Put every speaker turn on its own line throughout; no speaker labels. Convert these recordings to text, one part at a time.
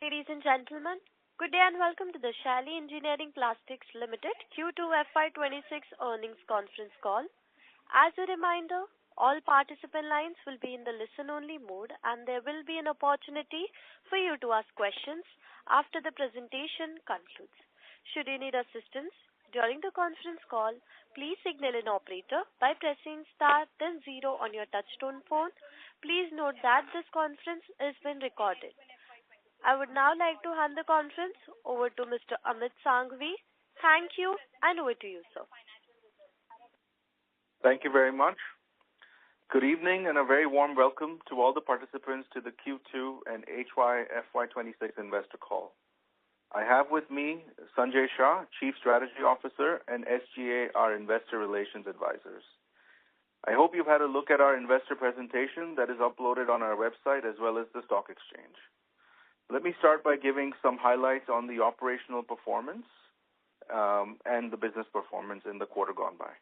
Ladies and gentlemen, good day and welcome to the Shaily Engineering Plastics Limited Q2FY26 earnings conference call. As a reminder, all participant lines will be in the listen-only mode and there will be an opportunity for you to ask questions after the presentation concludes. Should you need assistance during the conference call, please signal an operator by pressing star then 0 on your touchtone phone. Please note that this conference is being recorded. I would now like to hand the conference over to Mr. Amit Sanghvi. Thank you, and over to you, sir.
Thank you very much. Good evening and a very warm welcome to all the participants to the Q2 and FY26 investor call. I have with me Sanjay Shah, Chief Strategy Officer, and SGA, our Investor Relations Advisors. I hope you've had a look at our investor presentation that is uploaded on our website as well as the stock exchange. Let me start by giving some highlights on the operational performance and the business performance in the quarter gone by.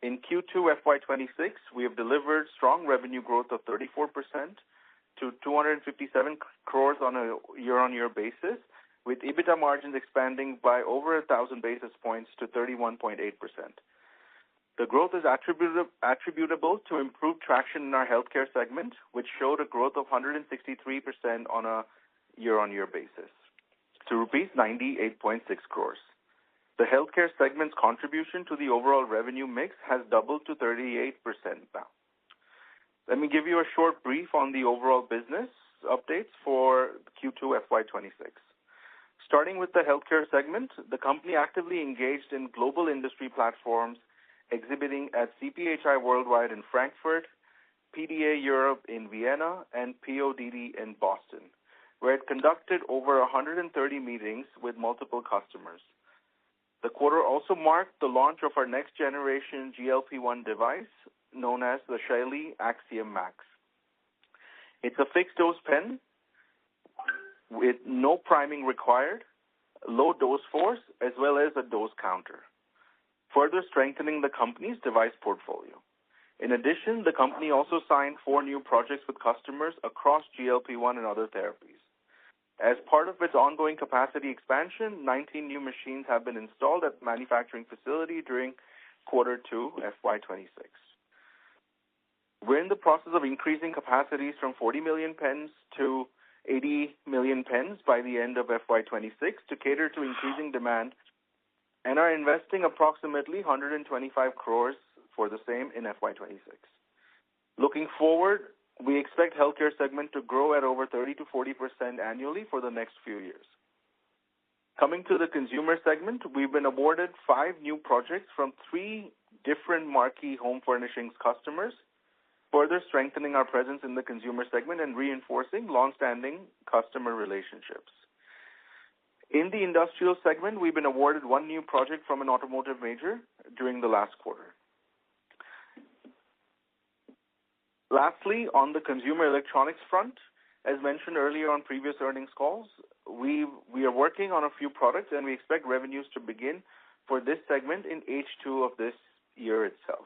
In Q2 FY26, we have delivered strong revenue growth of 34% to 257 crores on a year-on-year basis, with EBITDA margins expanding by over 1,000 basis points to 31.8%. The growth is attributable to improved traction in our healthcare segment, which showed a growth of 163% on a year-on-year basis to rupees 98.6 crores. The healthcare segment's contribution to the overall revenue mix has doubled to 38% now. Let me give you a short brief on the overall business updates for Q2 FY26. Starting with the healthcare segment, the company actively engaged in global industry platforms, exhibiting at CPHI Worldwide in Frankfurt, PDA Europe in Vienna, and PODD in Boston, where it conducted over 130 meetings with multiple customers. The quarter also marked the launch of our next generation GLP-1 device known as the Shaily Axiom Max. It's a fixed dose pen with no priming required, low dose force, as well as a dose counter, further strengthening the company's device portfolio. In addition, the company also signed 4 new projects with customers across GLP-1 and other therapies. As part of its ongoing capacity expansion, 19 new machines have been installed at the manufacturing facility during Q2 FY26. We're in the process of increasing capacities from 40 million pens to 80 million pens by the end of FY26 to cater to increasing demand and are investing approximately 125 crores for the same in FY26. Looking forward, we expect healthcare segment to grow at over 30 to 40% annually for the next few years. Coming to the consumer segment, we've been awarded 5 new projects from 3 different marquee home furnishings customers, further strengthening our presence in the consumer segment and reinforcing long-standing customer relationships. In the industrial segment, we've been awarded 1 new project from an automotive major during the last quarter. Lastly, on the consumer electronics front, as mentioned earlier on previous earnings calls, we are working on a few products and we expect revenues to begin for this segment in H2 of this year itself.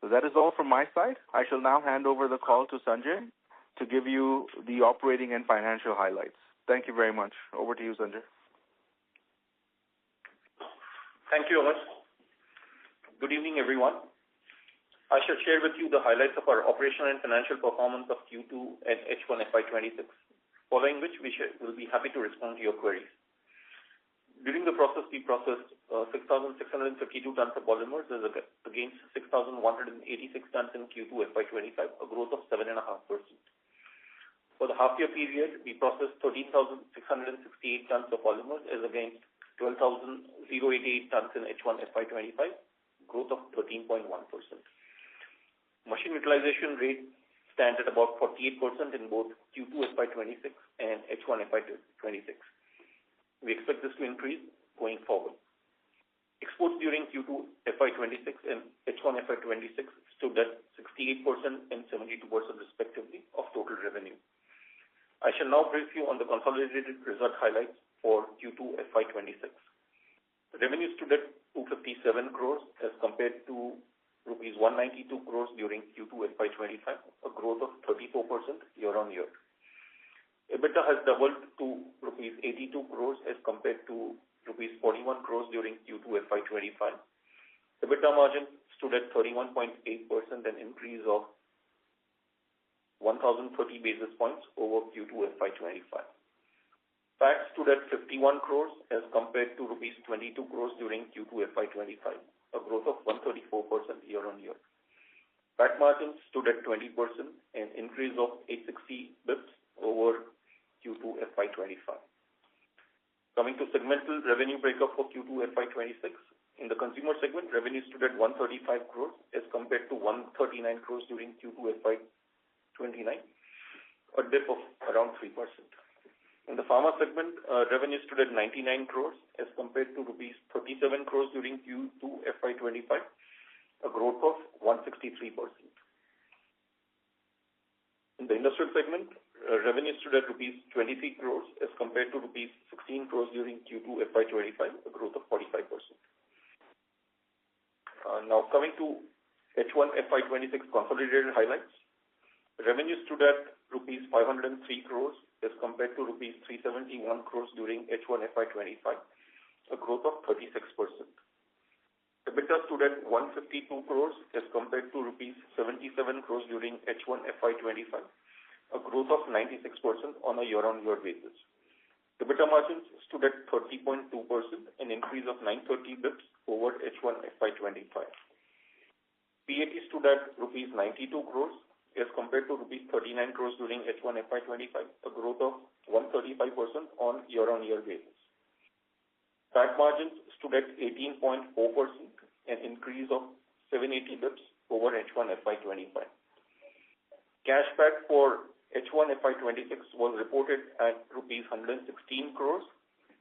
So that is all from my side. I shall now hand over the call to Sanjay to give you the operating and financial highlights. Thank you very much. Over to you, Sanjay.
Thank you, Amit. Good evening, everyone. I shall share with you the highlights of our operational and financial performance of Q2 and H1 FY26, following which we will be happy to respond to your queries. During the process, we processed 6,652 tons of polymers as against 6,186 tons in Q2 FY25, a growth of 7.5%. For the half-year period, we processed 13,668 tons of polymers as against 12,088 tons in H1 FY25, growth of 13.1%. Machine utilization rate stands at about 48% in both Q2 FY26 and H1 FY26. We expect this to increase going forward. Exports during Q2 FY26 and H1 FY26 stood at 68% and 72% respectively of total revenue. I shall now brief you on the consolidated result highlights for Q2 FY26. Revenue stood at 257 crores as compared to rupees 192 crores during Q2 FY25, a growth of 34% year-on-year. EBITDA has doubled to 82 crores as compared to rupees 41 crores during Q2 FY25. EBITDA margin stood at 31.8%, an increase of 1,030 basis points over Q2 FY25. PAT stood at 51 crores as compared to rupees 22 crores during Q2 FY25, a growth of 134% year-on-year. PAT margin stood at 20%, an increase of 860 bps over Q2 FY25. Coming to segmental revenue breakup for Q2 FY26, in the consumer segment, revenue stood at 135 crores as compared to 139 crores during Q2 FY29, a dip of around 3%. In the pharma segment, revenue stood at 99 crores as compared to rupees 37 crores during Q2 FY25, a growth of 163%. In the industrial segment, revenue stood at rupees 23 crores as compared to rupees 16 crores during Q2 FY25, a growth of 45%. Now coming to H1 FY26 consolidated highlights. Revenue stood at rupees 503 crores as compared to rupees 371 crores during H1 FY25, a growth of 36%. EBITDA stood at 152 crores as compared to rupees 77 crores during H1 FY25, a growth of 96% on a year-on-year basis. EBITDA margins stood at 30.2%, an increase of 930 bps over H1 FY25. PAT stood at rupees 92 crores as compared to rupees 39 crores during H1 FY25, a growth of 135% on year-on-year basis. PAT margins stood at 18.4%, an increase of 780 bps over H1 FY25. Cash PAT for H1 FY26 was reported at rupees 116 crores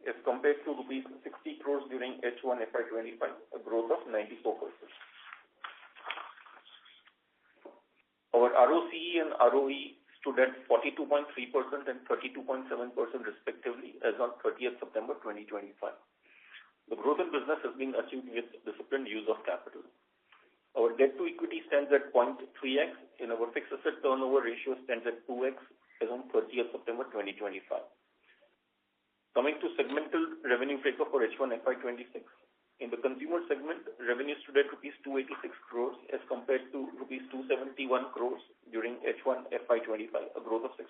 as compared to rupees 60 crores during H1 FY25, a growth of 94%. Our ROCE and ROE stood at 42.3% and 32.7% respectively as on 30th September 2025. The growth in business has been achieved with disciplined use of capital. Our debt to equity stands at 0.3x and our fixed asset turnover ratio stands at 2x as on 30th September 2025. Coming to segmental revenue breakup for H1 FY26. In the consumer segment, revenue stood at rupees 286 crores as compared to rupees 271 crores during H1 FY25, a growth of 6%.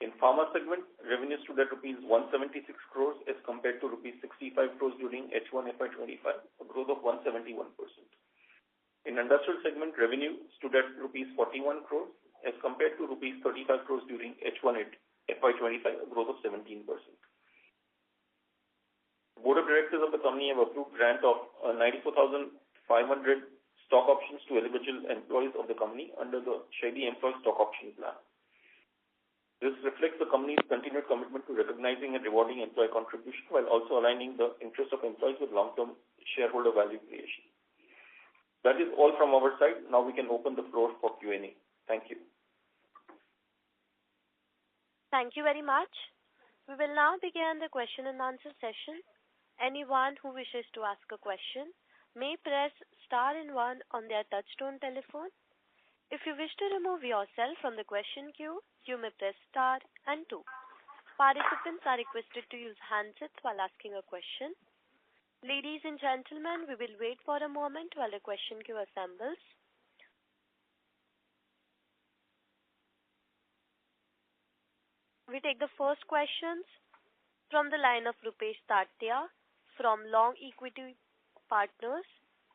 In pharma segment, revenue stood at rupees 176 crores as compared to rupees 65 crores during H1 FY25, a growth of 171%. In industrial segment, revenue stood at rupees 41 crores as compared to rupees 35 crores during H1 FY25, a growth of 17%. Board of Directors of the company have approved grant of 94,500 stock options to eligible employees of the company under the Shaily Employee Stock Option Plan. This reflects the company's continued commitment to recognizing and rewarding employee contribution while also aligning the interests of employees with long-term shareholder value creation. That is all from our side. Now we can open the floor for Q&A. Thank you.
Thank you very much. We will now begin the question and answer session. Anyone who wishes to ask a question may press star and 1 on their touchtone telephone. If you wish to remove yourself from the question queue, you may press star and 2. Participants are requested to use handsets while asking a question. Ladies and gentlemen, we will wait for a moment while the question queue assembles. We take the first questions from the line of Rupesh Tatia from Long Equity Partners.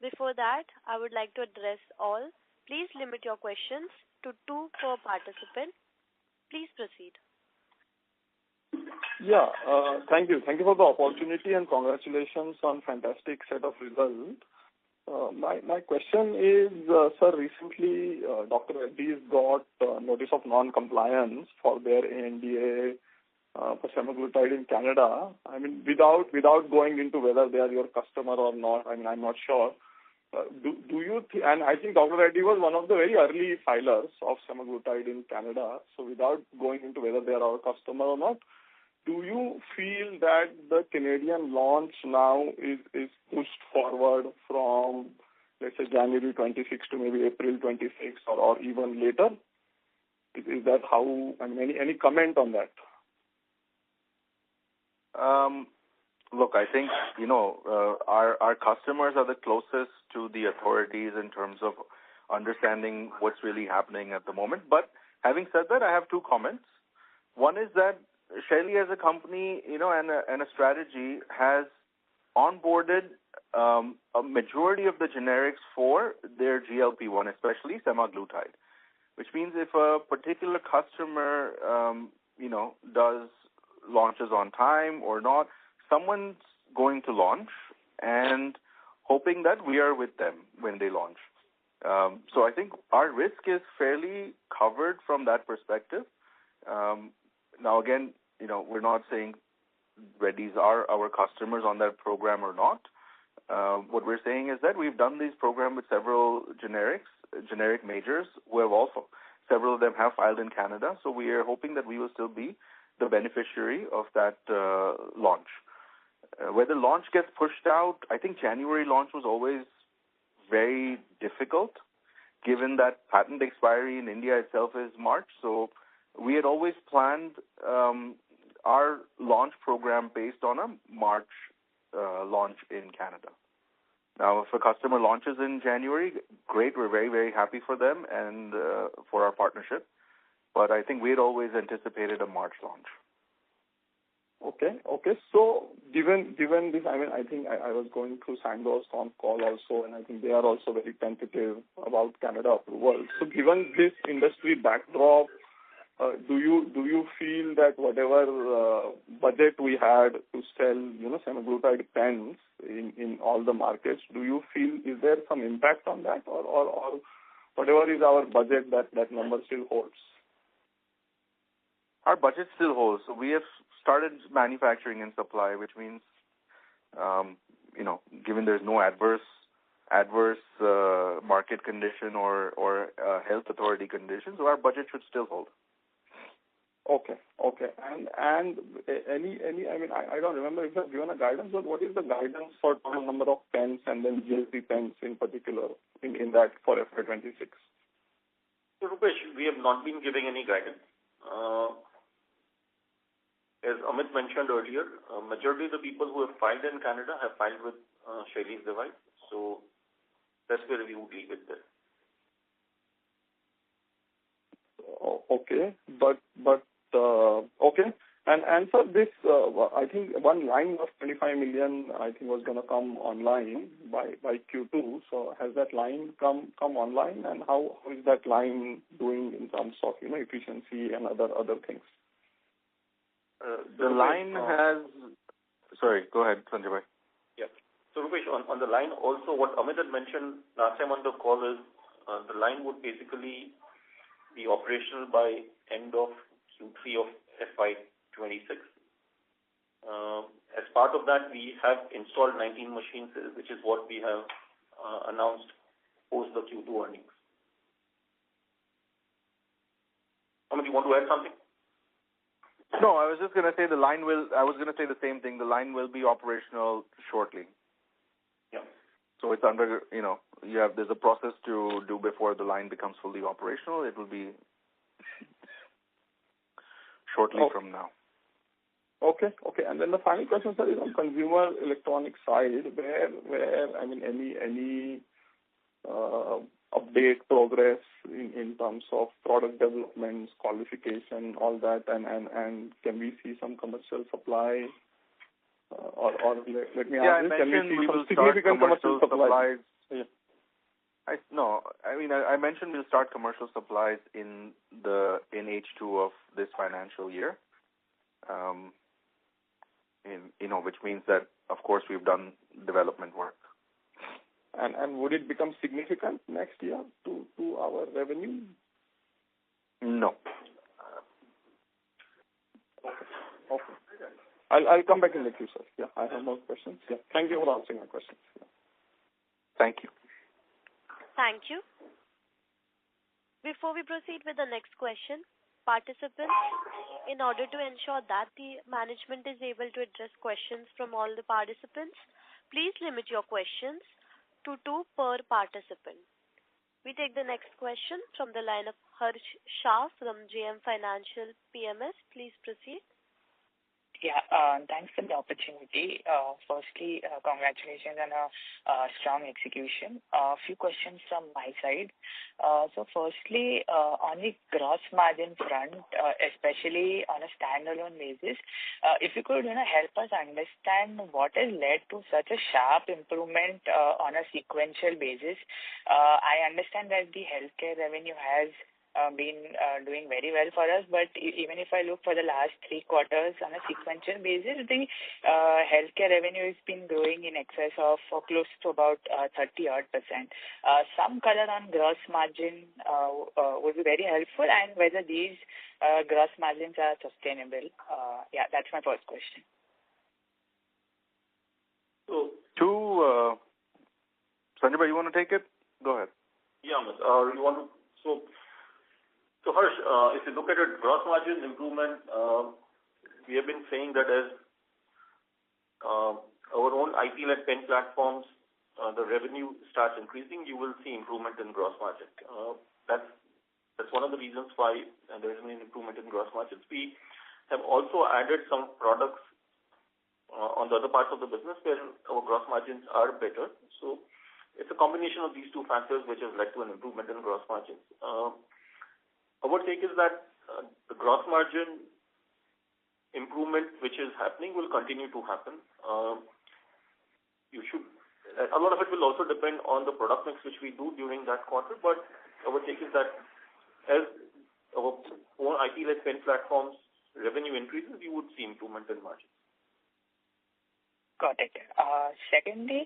Before that, I would like to address all. Please limit your questions to 2 per participant. Please proceed.
Yeah, thank you. Thank you for the opportunity and congratulations on fantastic set of results. My question is, sir, recently Dr. Reddy's got notice of non-compliance for their ANDA for semaglutide in Canada. I mean, without going into whether they are your customer or not, I mean, I'm not sure. Do you and I think Dr. Reddy was one of the very early filers of semaglutide in Canada. So without going into whether they are our customer or not, do you feel that the Canadian launch now is pushed forward from, let's say, January 26 to maybe April 26 or even later? Is that how, I mean, any comment on that?
Look, I think, our customers are the closest to the authorities in terms of understanding what's really happening at the moment. But having said that, I have two comments. One is that Shaily as a company, and a strategy has onboarded a majority of the generics for their GLP-1, especially semaglutide, which means if a particular customer, does launches on time or not, someone's going to launch and hoping that we are with them when they launch. So I think our risk is fairly covered from that perspective. Now, again, we're not saying Reddy's are our customers on that program or not. What we're saying is that we've done these programs with several generic majors who have also, several of them have filed in Canada. So we are hoping that we will still be the beneficiary of that launch. Whether launch gets pushed out, I think January launch was always very difficult, given that patent expiry in India itself is March. So we had always planned our launch program based on a March launch in Canada. Now, if a customer launches in January, great. We're very, very happy for them and for our partnership. But I think we had always anticipated a March launch.
Okay. So given this, I think I was going through Sandoz Concall also, and I think they are also very tentative about Canada approval. So given this industry backdrop, do you feel that whatever budget we had to sell, semaglutide pens in all the markets, do you feel is there some impact on that, or whatever is our budget, that number still holds?
Our budget still holds. So we have started manufacturing and supply, which means, given there's no adverse market condition or health authority conditions, so our budget should still hold.
Okay. And any, I don't remember if you have given a guidance, but what is the guidance for total number of pens and then GLP pens in particular in that for FY26?
So, Rupesh, we have not been giving any guidance. As Amit mentioned earlier, majority of the people who have filed in Canada have filed with Shaily's device. So that's where we would leave it there.
Okay, but okay. And so this, I think one line of 25 million, I think was going to come online by Q2. So has that line come online, and how is that line doing in terms of efficiency and other things?
The line has. Sorry, go ahead, Sanjay bhai.
Yeah. So Rupesh, on the line also, what Amit had mentioned last time on the call is the line would basically be operational by end of Q3 of FY26. As part of that, we have installed 19 machines, which is what we have announced post the Q2 earnings. Amit, you want to add something?
No, I was just going to say I was going to say the same thing. The line will be operational shortly.
Yeah.
So it's under, there's a process to do before the line becomes fully operational. It will be shortly from now.
Okay. And then the final question, sir, is on consumer electronics side, where any update, progress in terms of product developments, qualification, all that, and can we see some commercial supply? Or let me ask this, can we see some significant commercial supplies? Yeah.
I mentioned we'll start commercial supplies in H2 of this financial year. Which means that, of course, we've done development work.
And would it become significant next year to our revenue?
No.
Okay. I'll come back in the queue, sir. Yeah, I have more questions. Yeah. Thank you for answering my questions. Yeah.
Thank you.
Thank you. Before we proceed with the next question, participants, in order to ensure that the management is able to address questions from all the participants, please limit your questions to 2 per participant. We take the next question from the line of Harsh Shah from JM Financial PMS. Please proceed.
Yeah, thanks for the opportunity. Firstly, congratulations on a strong execution. A few questions from my side. So firstly, on the gross margin front, especially on a standalone basis, if you could help us understand what has led to such a sharp improvement on a sequential basis. I understand that the healthcare revenue has been doing very well for us, but even if I look for the last 3 quarters on a sequential basis, the healthcare revenue has been growing in excess of close to about 30-odd%. Some color on gross margin would be very helpful, and whether these gross margins are sustainable. Yeah, that's my first question.
So, Sanjay, you want to take it? Go ahead.
Yeah, you want to? So Harsh, if you look at it, gross margin improvement, we have been saying that as our own IP-led pen platforms, the revenue starts increasing, you will see improvement in gross margin. That's one of the reasons why there has been an improvement in gross margins. We have also added some products on the other parts of the business where our gross margins are better. So it's a combination of these two factors which has led to an improvement in gross margins. Our take is that the gross margin improvement which is happening will continue to happen. A lot of it will also depend on the product mix which we do during that quarter, but our take is that as our own IP-led pen platforms revenue increases, you would see improvement in margins.
Got it. Secondly,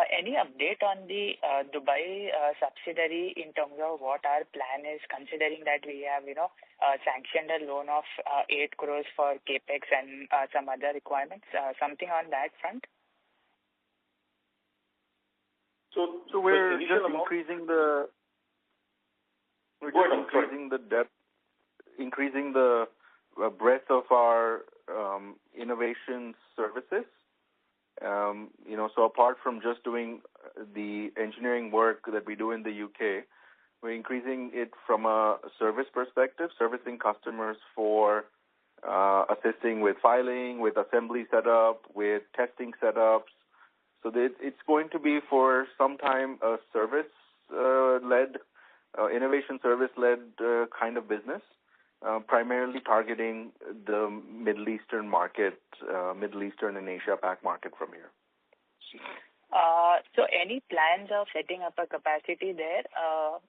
any update on the Dubai subsidiary in terms of what our plan is, considering that we have, sanctioned a loan of 8 crores for capex and some other requirements? Something on that front?
So we're just increasing the depth, increasing the breadth of our innovation services. So apart from just doing the engineering work that we do in the UK, we're increasing it from a service perspective, servicing customers for assisting with filing, with assembly setup, with testing setups. So it's going to be for some time a service-led, innovation service-led kind of business. Primarily targeting the Middle Eastern market, Middle Eastern and Asia Pac market from here.
So any plans of setting up a capacity there,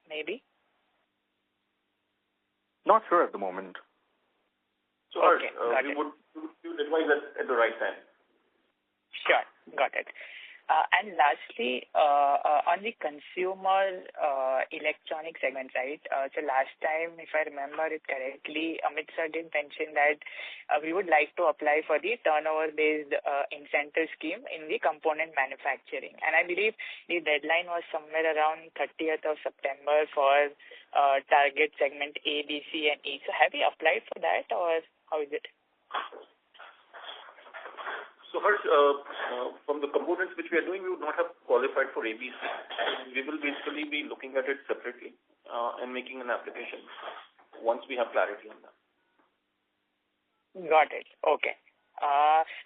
maybe?
Not sure at the moment.
So okay, we would advise that at the right time.
Sure, got it. And lastly, on the consumer electronic segment, right? So last time, if I remember it correctly, Amit sir did mention that we would like to apply for the turnover-based incentive scheme in the component manufacturing. And I believe the deadline was somewhere around 30th of September for target segment A, B, C, and E. So have you applied for that, or how is it?
So Harsh, from the components which we are doing, we would not have qualified for ABC. We will basically be looking at it separately and making an application once we have clarity on that.
Got it. Okay.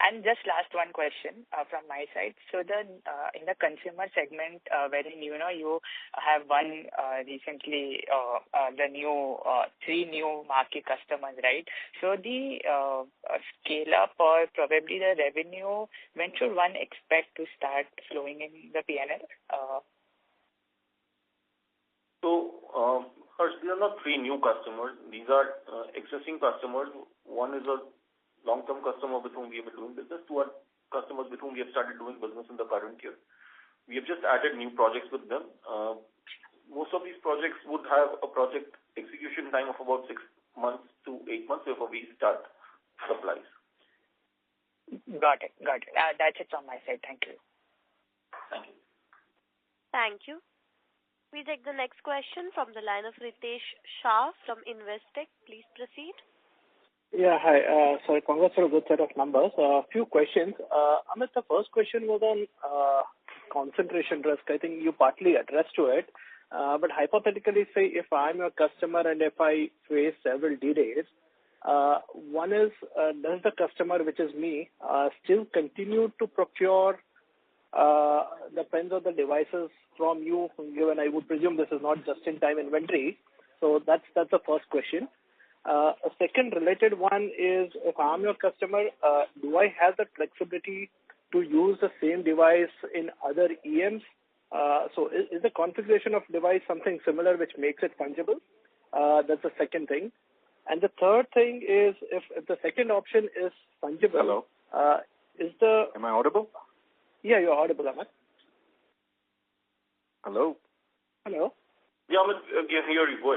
And just last one question from my side. So in the consumer segment, wherein you have won recently the new 3 new marquee customers, right? So the scale up or probably the revenue, when should one expect to start flowing in the P&L?
So Harsh, these are not 3 new customers. These are existing customers. One is a long-term customer with whom we have been doing business, 2 are customers with whom we have started doing business in the current year. We have just added new projects with them. Most of these projects would have a project execution time of about 6 months to 8 months before we start supplies.
Got it. That's it from my side. Thank you.
Thank you.
Thank you. We take the next question from the line of Ritesh Shah from Investec. Please proceed.
Yeah, hi. Sorry, congrats for a good set of numbers. A few questions. Amit, the first question was on concentration risk. I think you partly addressed to it. But hypothetically, say if I'm a customer and if I face several delays, One is, does the customer, which is me, still continue to procure the pens or the devices from you, given I would presume this is not just-in-time inventory? So that's the first question. A second related one is, if I'm your customer, do I have the flexibility to use the same device in other EMs? So is the configuration of device something similar which makes it fungible? That's the second thing. And the third thing is, if the second option is fungible,
Hello? Am I audible?
Yeah, you're audible, Amit.
Hello?
Hello?
Yeah, Amit, here you go.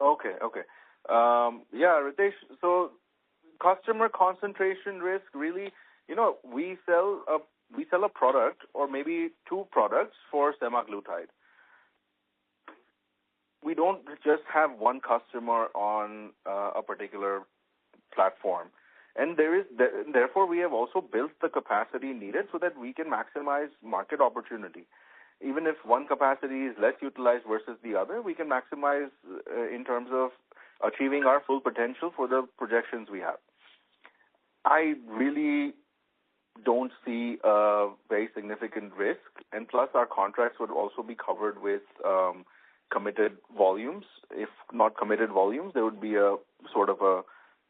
Okay. Yeah, Ritesh, so customer concentration risk, really, we sell a product or maybe two products for semaglutide. We don't just have one customer on a particular platform. And therefore, we have also built the capacity needed so that we can maximize market opportunity. Even if one capacity is less utilized versus the other, we can maximize in terms of achieving our full potential for the projections we have. I really don't see a very significant risk, and plus our contracts would also be covered with committed volumes. If not committed volumes, there would be a sort of a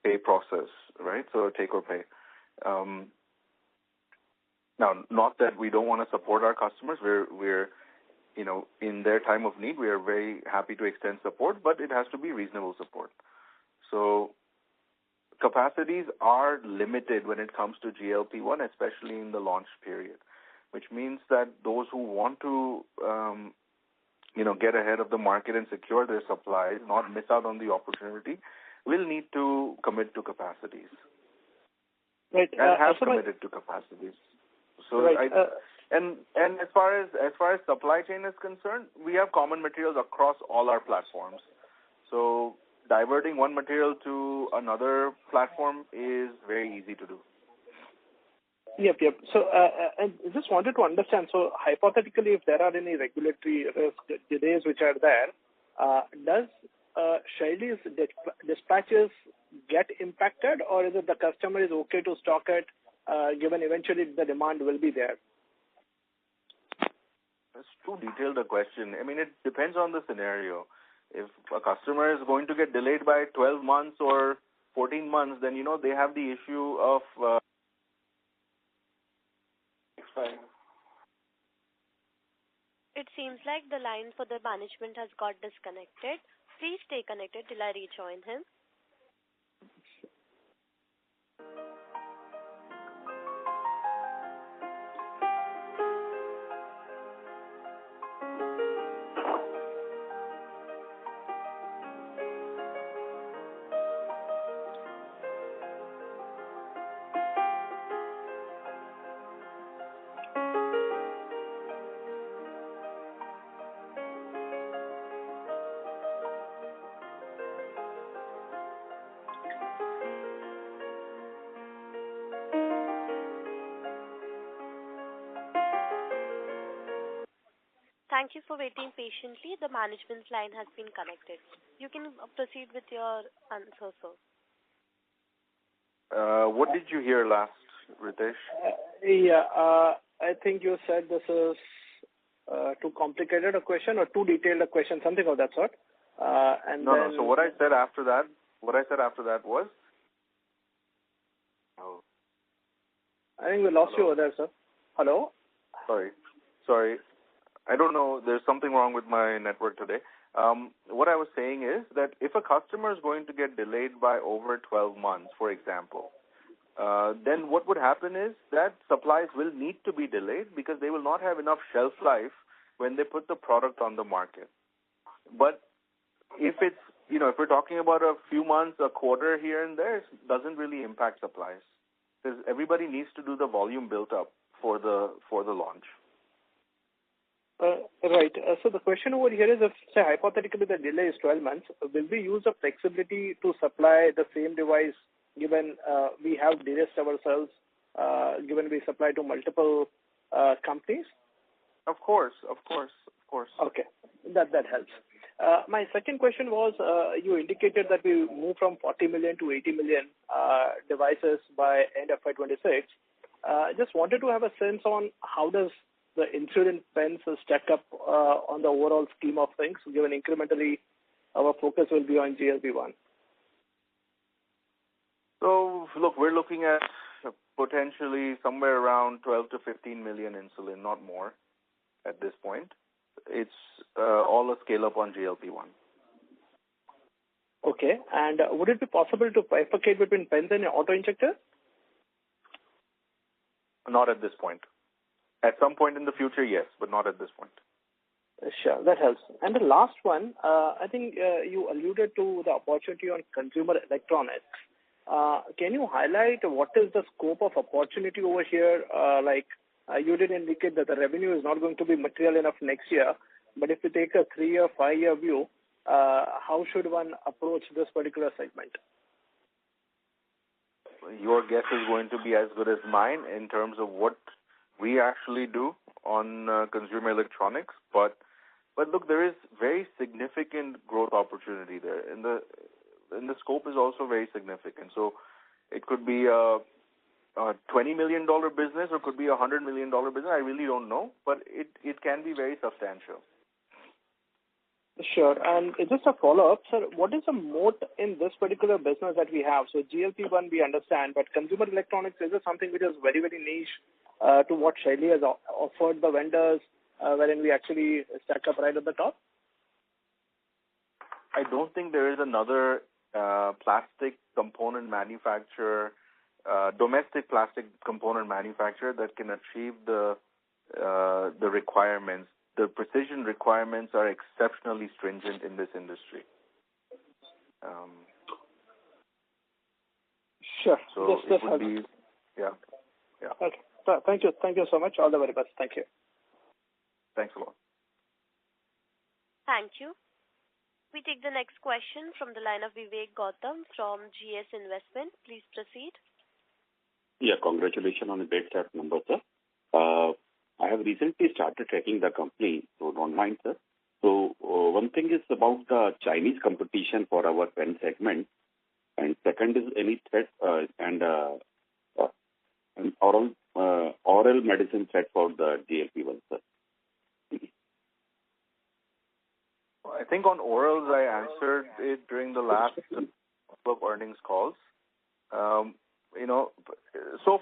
pay process, right? So a take or pay. Now, not that we don't want to support our customers. We're in their time of need, we are very happy to extend support, but it has to be reasonable support. So capacities are limited when it comes to GLP-1, especially in the launch period, which means that those who want to get ahead of the market and secure their supplies, not miss out on the opportunity, will need to commit to capacities.
Right.
And have committed to capacities. So
right.
And as far as supply chain is concerned, we have common materials across all our platforms. So diverting one material to another platform is very easy to do.
Yep. So I just wanted to understand, so hypothetically, if there are any regulatory risk delays which are there, does Shaily's dispatches get impacted, or is it the customer is okay to stock it, given eventually the demand will be there?
That's too detailed a question. I mean, it depends on the scenario. If a customer is going to get delayed by 12 months or 14 months, then, they have the issue of...
It seems like the line for the management has got disconnected. Please stay connected till I rejoin him. Thank you for waiting patiently. The management's line has been connected. You can proceed with your answer, sir.
What did you hear last, Ritesh?
I think you said this is too complicated a question or too detailed a question, something of that sort.
No. So what I said after that was... Oh.
I think we lost you over there, sir. Hello?
Sorry. I don't know. There's something wrong with my network today. What I was saying is that if a customer is going to get delayed by over 12 months, for example, then what would happen is that supplies will need to be delayed because they will not have enough shelf life when they put the product on the market. But if it's, if we're talking about a few months, a quarter here and there, it doesn't really impact supplies because everybody needs to do the volume built up for the launch.
Right. So the question over here is, if, say, hypothetically the delay is 12 months, will we use the flexibility to supply the same device given we have de-risked ourselves, given we supply to multiple companies?
Of course.
Okay. That helps. My second question was, you indicated that we move from 40 million to 80 million devices by end of FY26. Just wanted to have a sense on how does the insulin pens stack up on the overall scheme of things, given incrementally our focus will be on GLP-1.
So, look, we're looking at potentially somewhere around 12 to 15 million insulin, not more at this point. It's all a scale-up on GLP-1.
Okay. And would it be possible to bifurcate between pens and auto-injector?
Not at this point. At some point in the future, yes, but not at this point.
Sure, that helps. And the last one, I think you alluded to the opportunity on consumer electronics. Can you highlight what is the scope of opportunity over here? You did indicate that the revenue is not going to be material enough next year, but if you take a 3-year, 5-year view, how should one approach this particular segment?
Your guess is going to be as good as mine in terms of what we actually do on consumer electronics, but look, there is very significant growth opportunity there, and the scope is also very significant. So it could be a $20 million business or it could be a $100 million business. I really don't know, but it can be very substantial.
Sure. And just a follow-up, sir, what is the moat in this particular business that we have? So GLP-1 we understand, but consumer electronics, is it something which is very, very niche to what Shaily has offered the vendors, wherein we actually stack up right at the top?
I don't think there is another plastic component manufacturer, domestic plastic component manufacturer that can achieve the requirements. The precision requirements are exceptionally stringent in this industry.
Sure.
So it would be, yeah.
Okay. So, thank you. Thank you so much. All the very best. Thank you.
Thanks a lot.
Thank you. We take the next question from the line of Vivek Gautam from GS Investment. Please proceed.
Yeah, congratulations on a great set of numbers, sir. I have recently started tracking the company, so don't mind, sir. So one thing is about the Chinese competition for our pen segment, and second is any threat and oral medicine threat for the GLP-1, sir.
I think on orals, I answered it during the last couple of earnings calls. So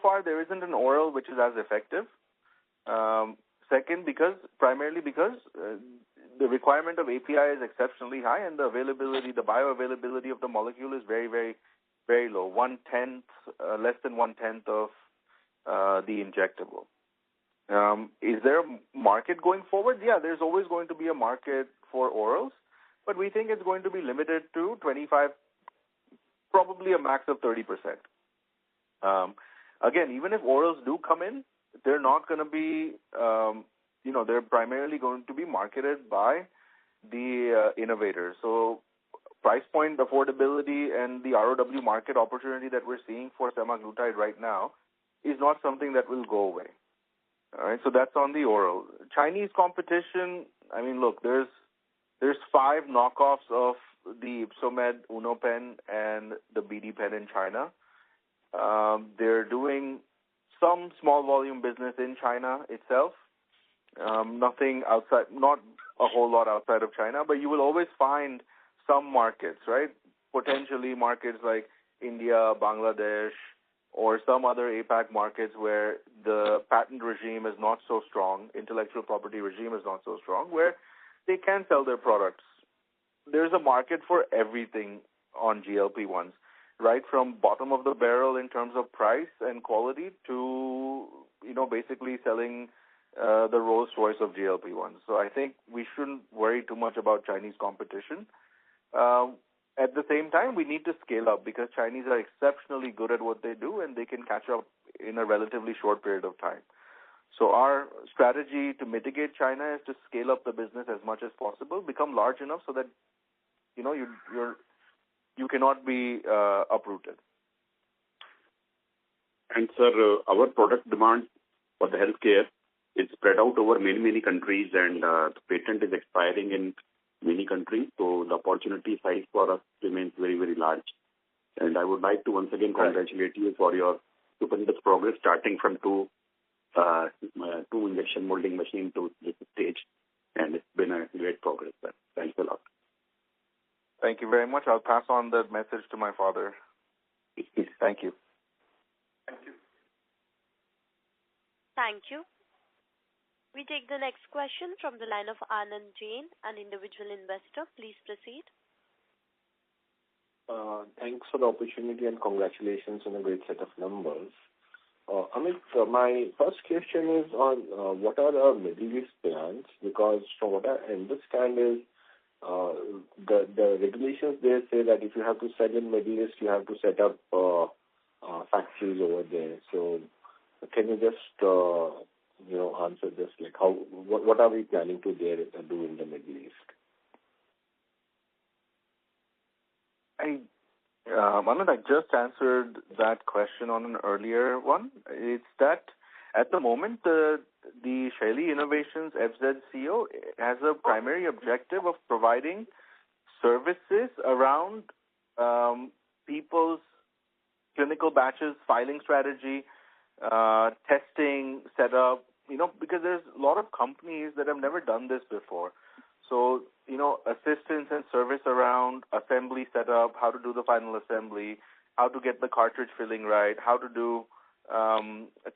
far there isn't an oral which is as effective. Second, primarily because the requirement of API is exceptionally high, and the bioavailability of the molecule is very, very, very low. Less than 1/10 of the injectable. Is there a market going forward? Yeah, there's always going to be a market for orals, but we think it's going to be limited to 25, probably a max of 30%. Again, even if orals do come in, they're not going to be, they're primarily going to be marketed by the innovators. So price point, affordability, and the ROW market opportunity that we're seeing for semaglutide right now is not something that will go away. All right, so that's on the oral. Chinese competition, I mean, look, there's 5 knockoffs of the Ipsomed Uno pen and the BD pen in China. They're doing some small volume business in China itself. Nothing outside, not a whole lot outside of China, but you will always find some markets, right? Potentially markets like India, Bangladesh, or some other APAC markets where the patent regime is not so strong, intellectual property regime is not so strong, where they can sell their products. There's a market for everything on GLP-1s, right from bottom of the barrel in terms of price and quality to, basically selling the Rolls Royce of GLP-1s. So I think we shouldn't worry too much about Chinese competition. At the same time, we need to scale up because Chinese are exceptionally good at what they do, and they can catch up in a relatively short period of time. So our strategy to mitigate China is to scale up the business as much as possible, become large enough so that you cannot be uprooted.
And sir, our product demand for the healthcare is spread out over many, many countries, and the patent is expiring in many countries. So the opportunity size for us remains very, very large. And I would like to once again congratulate you for your stupendous progress, starting from two injection molding machine to this stage. And it's been a great progress, sir. Thanks a lot.
Thank you very much. I'll pass on the message to my father. Thank you.
Thank you.
Thank you. We take the next question from the line of Anand Jain, an individual investor. Please proceed.
Thanks for the opportunity and congratulations on a great set of numbers. Amit, my first question is on what are our Middle East plans? Because from what I understand is the regulations there say that if you have to sell in Middle East, you have to set up factories over there. So can you just answer this? Like what are we planning to do in the Middle East?
Anand, I just answered that question on an earlier one. It's that at the moment, the Shaily Innovations FZ CEO has a primary objective of providing services around people's clinical batches, filing strategy, testing, setup, because there's a lot of companies that have never done this before. So, assistance and service around assembly setup, how to do the final assembly, how to get the cartridge filling right, how to do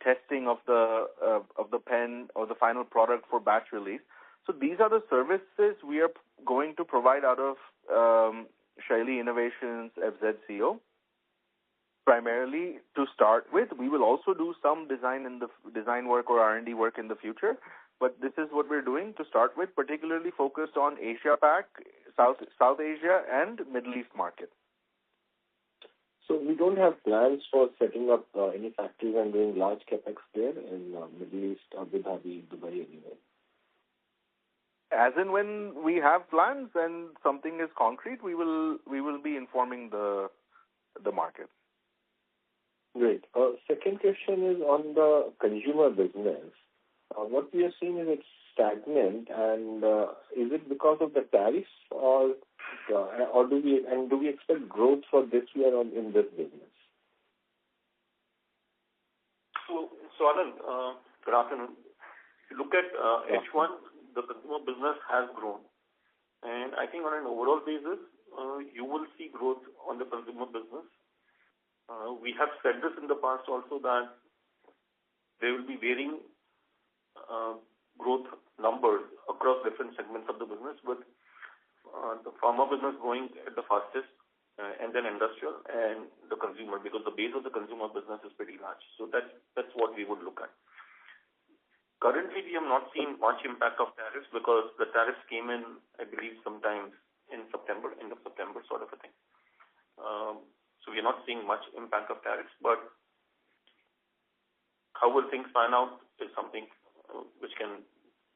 testing of the pen or the final product for batch release. So these are the services we are going to provide out of Shaily Innovations FZCO. Primarily to start with, we will also do some design work or R&D work in the future. But this is what we're doing to start with, particularly focused on Asia Pac, South Asia, and Middle East market.
So we don't have plans for setting up any factories and doing large capex there in Middle East, Abu Dhabi, Dubai, anyway.
As and when we have plans and something is concrete, we will be informing the market.
Great. Second question is on the consumer business. What we are seeing is it's stagnant, and is it because of the tariffs, or do we expect growth for this year in this business?
So Anand, good afternoon. If you look at H1, the consumer business has grown, and I think on an overall basis, you will see growth on the consumer business. We have said this in the past also that there will be varying growth numbers across different segments of the business, but the pharma business going at the fastest, and then industrial and the consumer, because the base of the consumer business is pretty large. So that's what we would look at. Currently, we have not seen much impact of tariffs because the tariffs came in, I believe, sometimes in September, end of September, sort of a thing. So we are not seeing much impact of tariffs, but how will things pan out is something which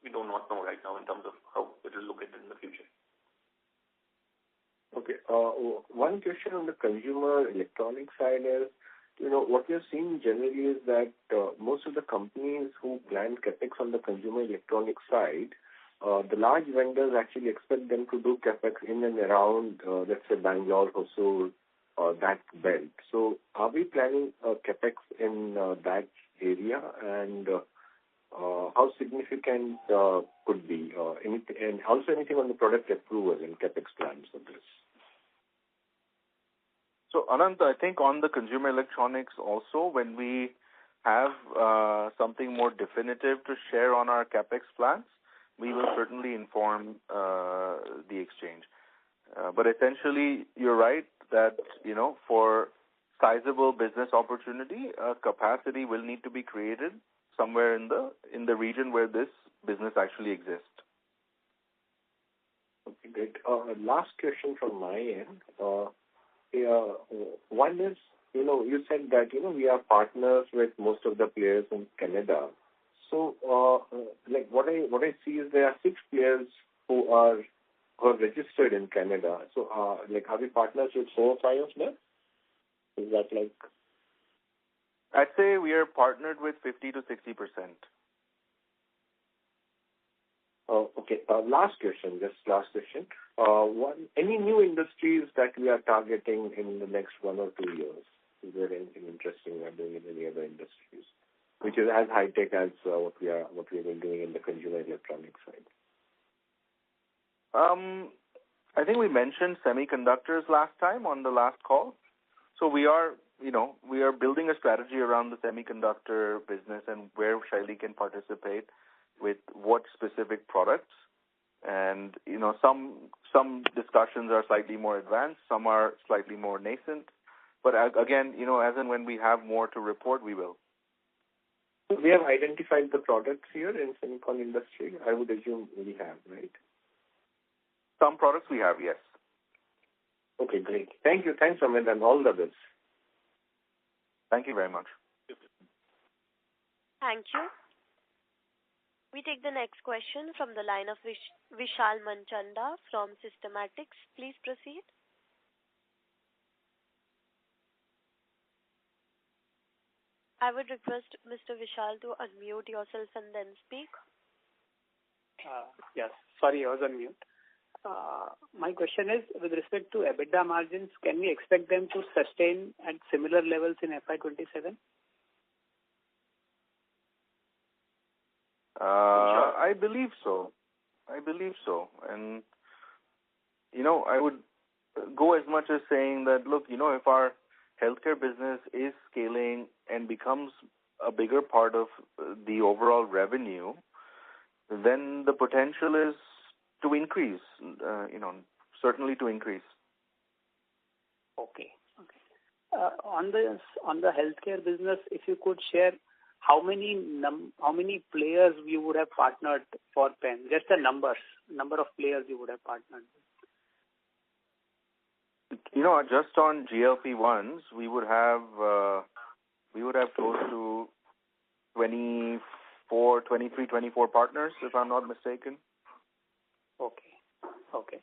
we do not know right now in terms of how it will look at in the future.
Okay. One question on the consumer electronic side is, what we are seeing generally is that most of the companies who plan capex on the consumer electronic side, the large vendors actually expect them to do capex in and around, let's say, Bangalore, Hosur, that belt. So are we planning capex in that area, and how significant could be? And also anything on the product approval and capex plans for this?
So Anand, I think on the consumer electronics also, when we have something more definitive to share on our capex plans, we will certainly inform the exchange. But essentially, you're right that, for sizable business opportunity, capacity will need to be created somewhere in the region where this business actually exists.
Okay, great. Last question from my end. One is, you said that, we are partners with most of the players in Canada. So, what I see is there are 6 players who are registered in Canada. So, are we partners with 4 or 5 of them? Is that like?
I'd say we are partnered with 50 to 60%.
Oh, Okay. Last question. Any new industries that we are targeting in the next 1 or 2 years? Is there anything interesting we are doing in any other industries, which is as high tech as what we have been doing in the consumer electronics side?
I think we mentioned semiconductors last time on the last call. So we are building a strategy around the semiconductor business and where Shaily can participate with what specific products. And, some discussions are slightly more advanced, some are slightly more nascent. But again, as and when we have more to report, we will.
We have identified the products here in semicon industry. I would assume we have, right?
Some products we have, yes.
Okay, great. Thank you. Thanks, Amit, and all the best.
Thank you very much.
Thank you. We take the next question from the line of Vishal Manchanda from Systematics. Please proceed. I would request Mr. Vishal to unmute yourself and then speak.
Yes. Sorry, I was on mute. My question is, with respect to EBITDA margins, can we expect them to sustain at similar levels in FY27?
I believe so. And, I would go as much as saying that, look, if our healthcare business is scaling and becomes a bigger part of the overall revenue, then the potential is to increase, certainly to increase.
Okay. On the healthcare business, if you could share how many players you would have partnered for pen, just the number of players you would have partnered with.
Just on GLP-1s, we would have close to 24 partners, if I'm not mistaken.
Okay.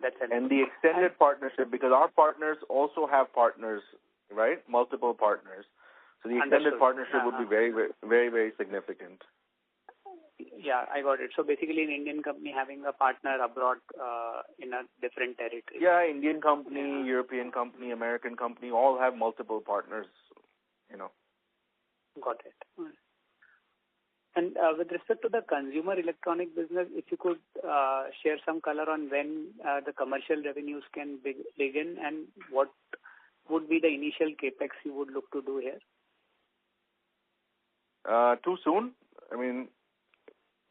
That's it.
And the extended partnership, because our partners also have partners, right? Multiple partners. So the extended partnership would be very, very, very significant.
Yeah, I got it. So basically an Indian company having a partner abroad in a different territory.
Yeah, Indian company, European company, American company, all have multiple partners,
Got it. And with respect to the consumer electronic business, if you could share some color on when the commercial revenues can begin and what would be the initial capex you would look to do here?
Too soon. I mean,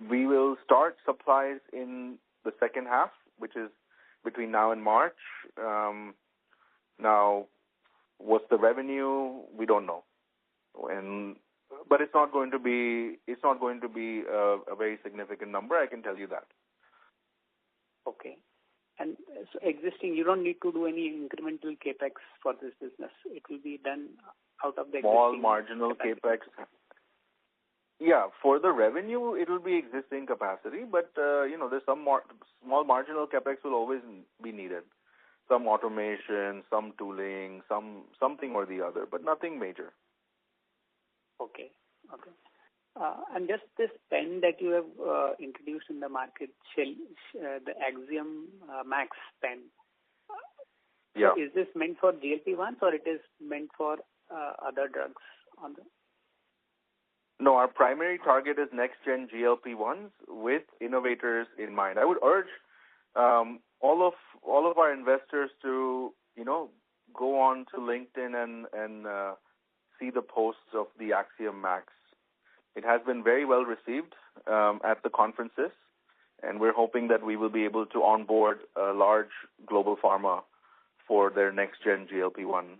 we will start supplies in the second half, which is between now and March. Now, what's the revenue? We don't know. But it's not going to be a very significant number. I can tell you that.
Okay. And so existing, you don't need to do any incremental capex for this business. It will be done out of the
small
existing
marginal
capacity.
capex. Yeah, for the revenue, it will be existing capacity, but there's some small marginal capex will always be needed. Some automation, some tooling, something or the other, but nothing major.
Okay. And just this pen that you have introduced in the market, the Axiom Max pen.
Yeah.
So is this meant for GLP-1s or it is meant for other drugs on the?
No, our primary target is next-gen GLP-1s with innovators in mind. I would urge all of our investors to, go on to LinkedIn and see the posts of the Axiom Max. It has been very well received at the conferences, and we're hoping that we will be able to onboard a large global pharma for their next-gen GLP-1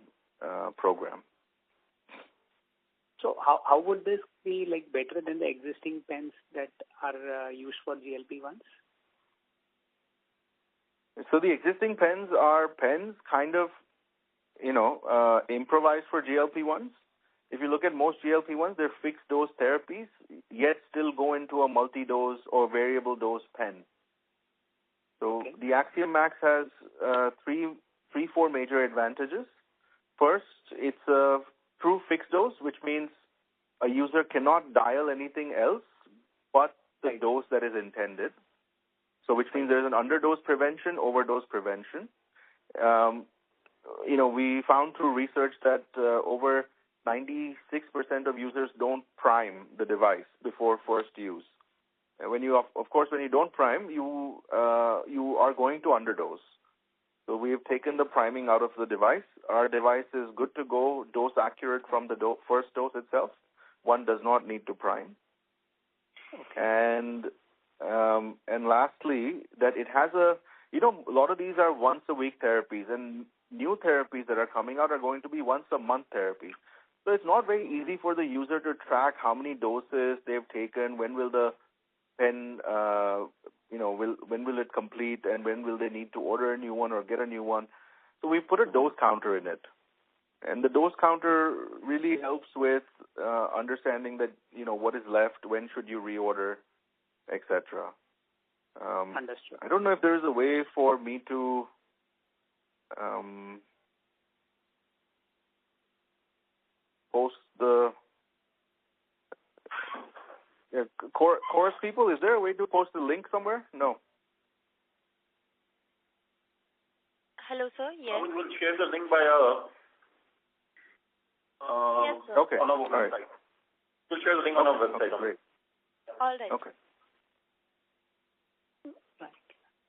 program.
So how would this be better than the existing pens that are used for GLP-1s?
So the existing pens are pens kind of, improvised for GLP-1s. If you look at most GLP-1s, they're fixed dose therapies, yet still go into a multi-dose or variable dose pen. So the Axiom Max has four major advantages. First, it's a true fixed dose, which means a user cannot dial anything else but the dose that is intended. So which means there's an underdose prevention, overdose prevention. We found through research that over 96% of users don't prime the device before first use. And when you, of course, when you don't prime, you are going to underdose. So we have taken the priming out of the device. Our device is good to go, dose accurate from the first dose itself. One does not need to prime. Okay. And lastly, that it has a lot of these are once a week therapies, and new therapies that are coming out are going to be once a month therapy. So it's not very easy for the user to track how many doses they've taken, when will the pen, when will it complete, and when will they need to order a new one or get a new one. So we put a dose counter in it. And the dose counter really helps with understanding that, what is left, when should you reorder, etc.
Understood.
I don't know if there is a way for me to post the chorus people. Is there a way to post the link somewhere? No.
Hello, sir. Yes.
We'll share the link via
yes, sir.
Okay.
on our website. Right. We'll share the link on our website.
Okay, great.
All right.
Okay.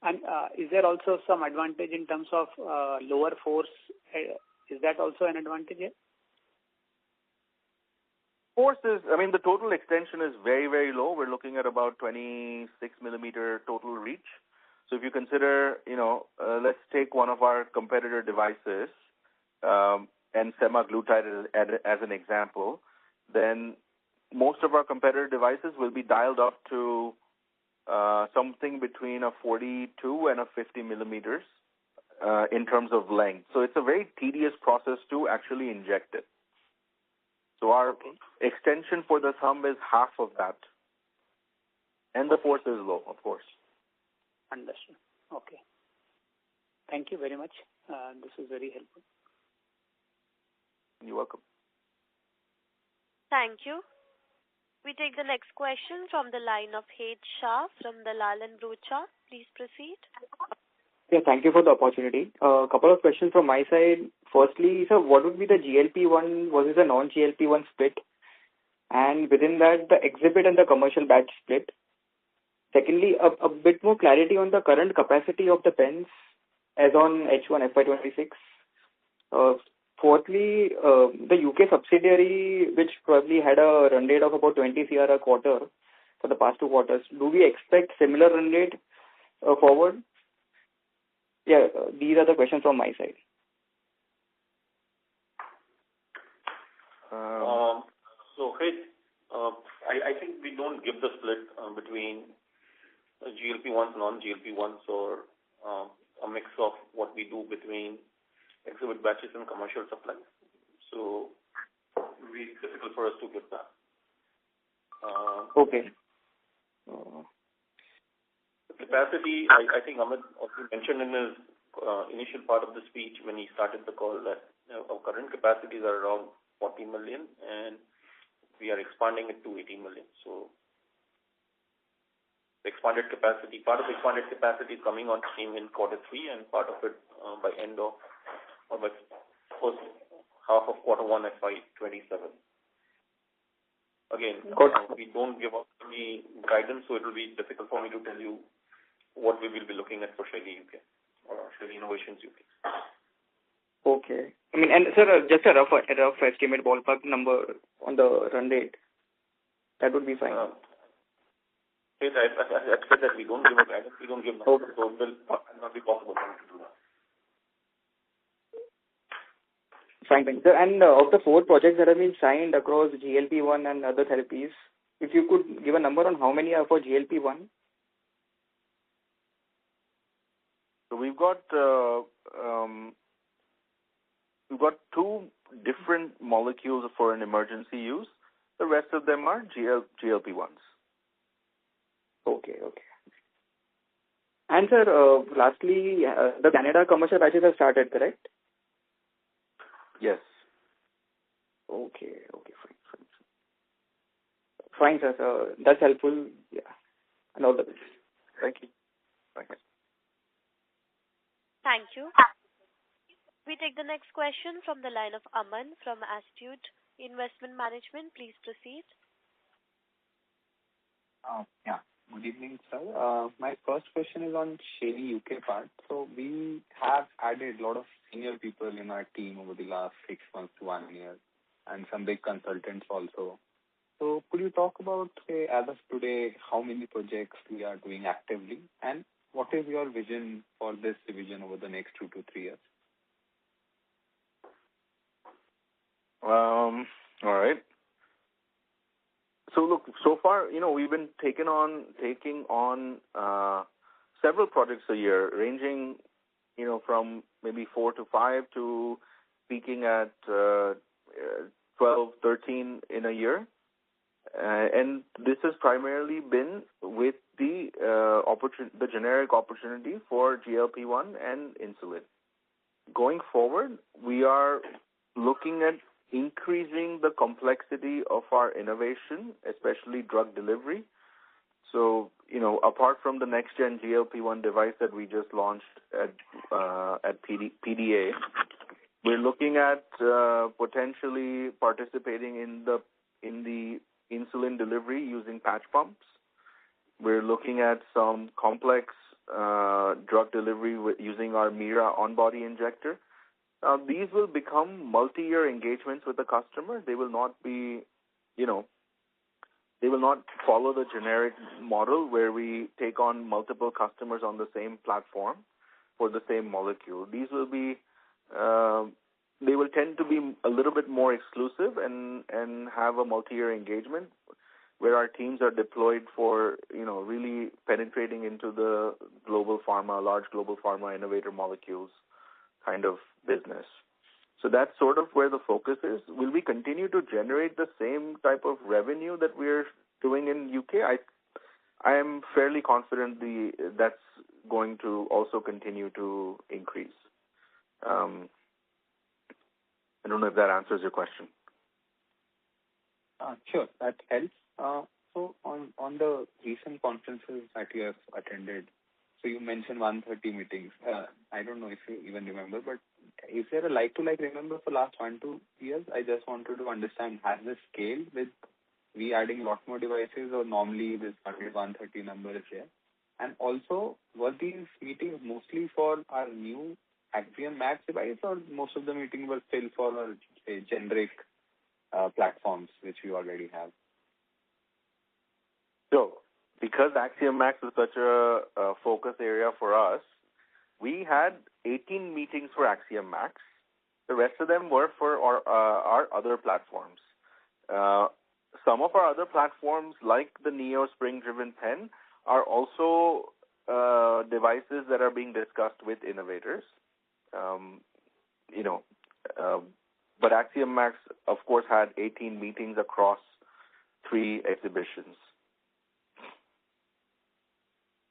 And is there also some advantage in terms of lower force? Is that also an advantage here?
Force is, the total extension is very, very low. We're looking at about 26 millimeter total reach. So if you consider, let's take one of our competitor devices, and semaglutide as an example, then most of our competitor devices will be dialed up to something between a 42 and a 50 millimeters in terms of length. So it's a very tedious process to actually inject it. So our extension for the thumb is half of that. And the force is low, of course.
Understood. Okay. Thank you very much. This is very helpful.
You're welcome.
Thank you. We take the next question from the line of Het Shah from Dalal & Broacha. Please proceed.
Yeah, thank you for the opportunity. A couple of questions from my side. Firstly, sir, what would be the GLP-1 versus the non-GLP-1 split? And within that, the exhibit and the commercial batch split. Secondly, a bit more clarity on the current capacity of the pens as on H1 FY26. Fourthly, the UK subsidiary, which probably had a run rate of about 20 CR a quarter for the past 2 quarters, do we expect similar run rate forward? Yeah, these are the questions from my side.
I think we don't give the split between GLP-1s, non-GLP-1s, or a mix of what we do between exhibit batches and commercial supplies. So it's difficult for us to give that.
Okay.
The capacity, I think Amit also mentioned in his initial part of the speech when he started the call that our current capacities are around 40 million and we are expanding it to 80 million. So the expanded capacity, part of the expanded capacity is coming on stream in Q3 and part of it by end of or by first half of Q1 FY27. Again, we don't give up any guidance, so it will be difficult for me to tell you what we will be looking at for Shaily UK or Shaily Innovations UK.
Okay. And sir, just a rough estimate ballpark number on the run rate. That would be fine.
Yes, I said that we don't give a guidance, we don't give numbers, so it will not be possible for me to do that.
Fine, sir. And of the 4 projects that have been signed across GLP-1 and other therapies, if you could give a number on how many are for GLP-1?
So we've got 2 different molecules for an emergency use. The rest of them are GLP-1s.
Okay. And sir, lastly, the Canada commercial batches have started, correct?
Yes.
Okay, fine, sir. That's helpful. Yeah. And all the best.
Thank you.
Thank you. We take the next question from the line of Aman from Astute Investment Management. Please proceed.
Yeah. Good evening, sir. My first question is on Shaily UK part. So we have added a lot of senior people in our team over the last 6 months to 1 year, and some big consultants also. So could you talk about, say, as of today, how many projects we are doing actively, and what is your vision for this division over the next 2 to 3 years?
All right. So look, so far, we've been taking on several projects a year, ranging, from maybe 4 to 5 to peaking at 12, 13 in a year. And this has primarily been with the generic opportunity for GLP-1 and insulin. Going forward, we are looking at increasing the complexity of our innovation, especially drug delivery. So, apart from the next-gen GLP-1 device that we just launched at PDA, we're looking at potentially participating in the insulin delivery using patch pumps. We're looking at some complex drug delivery using our Mira on-body injector. These will become multi-year engagements with the customer. They will not be, they will not follow the generic model where we take on multiple customers on the same platform for the same molecule. These will be, they will tend to be a little bit more exclusive and have a multi-year engagement where our teams are deployed for, really penetrating into the large global pharma innovator molecules kind of business. So that's sort of where the focus is. Will we continue to generate the same type of revenue that we're doing in UK? I am fairly confident that's going to also continue to increase. I don't know if that answers your question.
Sure, that helps. So on the recent conferences that you have attended, so you mentioned 130 meetings. I don't know if you even remember, but is there a like-to-like remember for last 1-2 years? I just wanted to understand, has this scaled with we adding a lot more devices, or normally this 130 number is there? And also, were these meetings mostly for our new Axiom Max device, or most of the meetings were still for our, say, generic platforms which we already have?
So, because Axiom Max is such a focus area for us, we had 18 meetings for Axiom Max. The rest of them were for our other platforms. Some of our other platforms, like the Neo spring-driven pen, are also devices that are being discussed with innovators. But Axiom Max, of course, had 18 meetings across 3 exhibitions.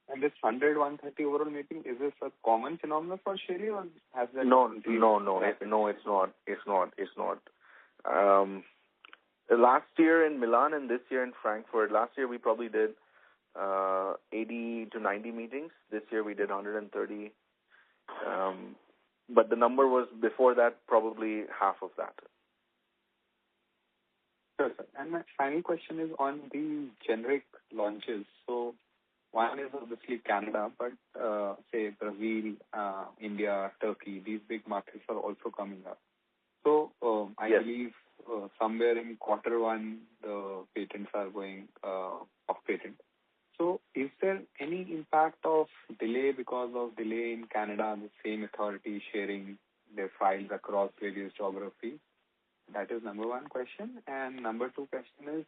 And this 130 overall meeting, is this a common phenomenon for Shaily, or has that?
No, it's not. Last year in Milan and this year in Frankfurt. Last year we probably did 80 to 90 meetings. This year we did 130. But the number was before that probably half of that.
Sure, sir. And my final question is on the generic launches. So one is obviously Canada, but say Brazil, India, Turkey, these big markets are also coming up. So I believe somewhere in Q1 the patents are going off patent. So is there any impact of delay because of delay in Canada, the same authority sharing their files across various geographies? That is number one question. And number two question is,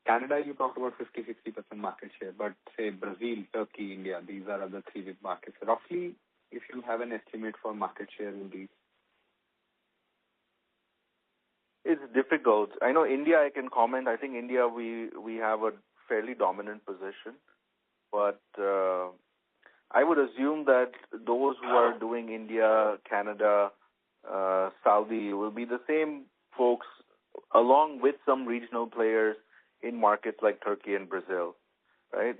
Canada, you talked about 50-60% market share, but say Brazil, Turkey, India, these are other 3 big markets. Roughly, if you have an estimate for market share in these.
It's difficult. I know India, I can comment. I think India, we have a fairly dominant position. But I would assume that those who are doing India, Canada, Saudi will be the same folks, along with some regional players in markets like Turkey and Brazil, right?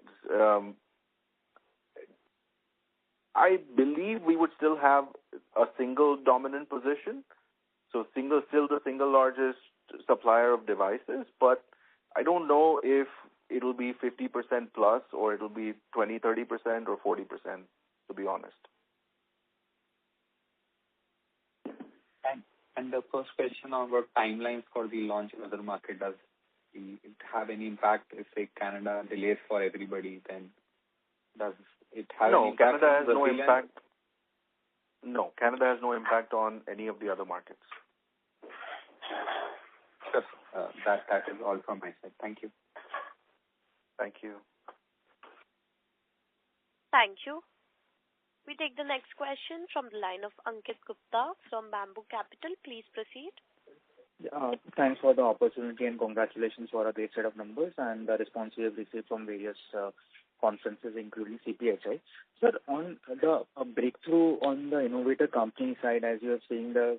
I believe we would still have a single dominant position. So still the single largest supplier of devices, but I don't know if it'll be 50% plus or it'll be 20, 30% or 40%, to be honest.
And the first question about timelines for the launch in other market, does it have any impact if, say, Canada delays for everybody, then does it have any impact?
Canada has no impact. No, Canada has no impact on any of the other markets.
Sure. That is all from my side. Thank you.
Thank you.
Thank you. We take the next question from the line of Ankit Gupta from Bamboo Capital. Please proceed.
Thanks for the opportunity and congratulations for a great set of numbers and the response we have received from various conferences, including CPHI. Sir, on the breakthrough on the innovator company side, as you are seeing the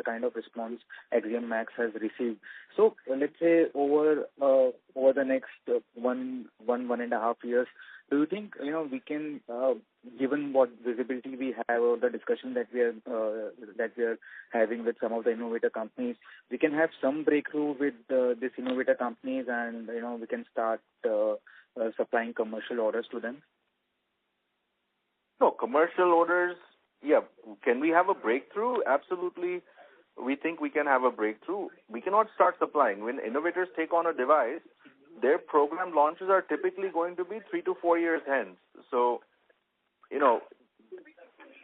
kind of response Axiom Max has received. So let's say over the next one and a half years, do you think we can, given what visibility we have or the discussion that we are having with some of the innovator companies, we can have some breakthrough with these innovator companies and we can start supplying commercial orders to them?
No, commercial orders, yeah. Can we have a breakthrough? Absolutely. We think we can have a breakthrough. We cannot start supplying. When innovators take on a device, their program launches are typically going to be 3 to 4 years hence. So,